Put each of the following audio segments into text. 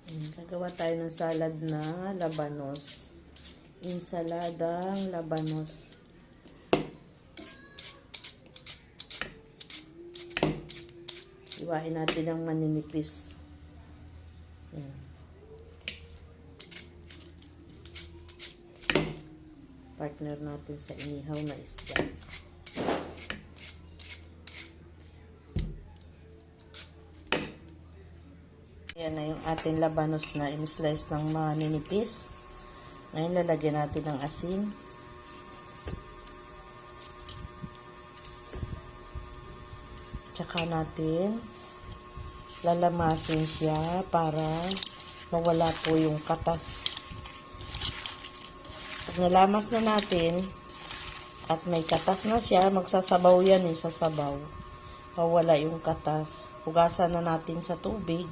Gagawa tayo ng salad na labanos. Insaladang labanos. Iwain natin ng maninipis. Ayan. Partner natin sa inihaw na isda. Ayan na yung ating labanos na in-slice ng maninipis. Ngayon lalagyan natin ng asin. Tsaka natin lalamasin siya para mawala po yung katas. Pag nalamas na natin at may katas na siya, magsasabaw yan sa sabaw. Mawala yung katas. Hugasan na natin sa tubig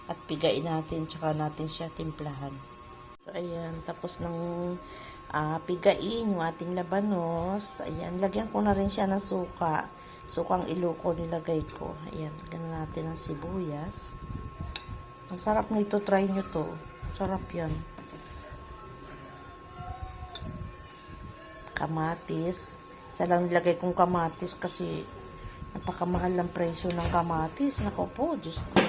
at pigain natin, tsaka natin siya timplahan. So, ayan, tapos ng pigain yung ating labanos. Ayan, lagyan ko na rin siya ng suka. Sukang Ilocos nilagay ko. Ayan, lagyan natin ng sibuyas. Ang sarap nito, try nyo to. Sarap yan. Kamatis. Isa lang nilagay kong kamatis kasi napakamahal ng presyo ng kamatis. Naku po, Diyos ko.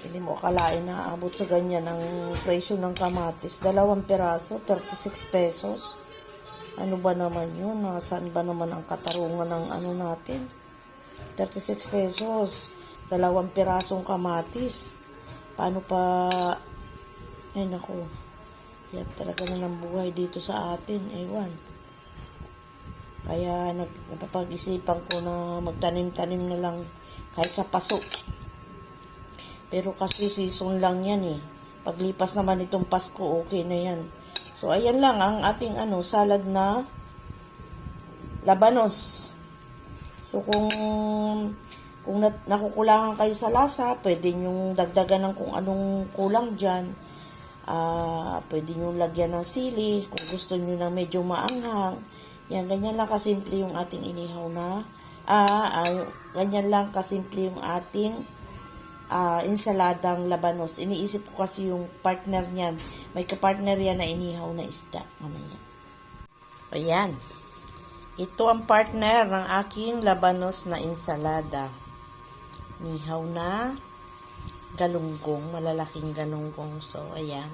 Hindi mo akalain na abot sa ganyan ang presyo ng kamatis. 2 piraso, 36 pesos. Ano ba naman yun? Saan ba naman ang katarungan ng ano natin? 36 pesos. 2 pirasong kamatis. Paano pa? Ay naku. Yan talaga na ng buhay dito sa atin. Ewan. Kaya napapag-isipan ko na magtanim-tanim na lang kahit sa paso. Pero kasi season lang yan Paglipas naman itong Pasko, okay na yan. So, ayan lang ang ating salad na labanos. So, kung nakukulangan kayo sa lasa, pwede nyo dagdagan ng kung anong kulang dyan. Pwede nyo lagyan ng sili kung gusto nyo na medyo maanghang. Yan, ganyan lang kasimple yung ating inihaw na, ganyan lang kasimple yung ating insaladang labanos. Iniisip ko kasi yung partner niyan. May kapartner yan na inihaw na isda. Mamaya. Ayan. Ito ang partner ng aking labanos na insalada. Inihaw na galunggong, malalaking galunggong. So, ayan.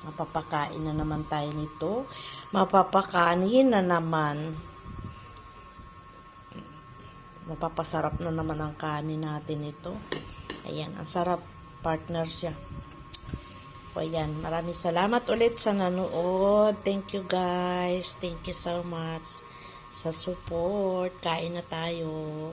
Mapapakain na naman tayo nito. Mapapakanin na naman. Mapapasarap na naman ang kanin natin ito. Ayan, ang sarap, partner siya. O ayan, maraming salamat ulit sa nanood. Thank you guys. Thank you so much sa support. Kain na tayo.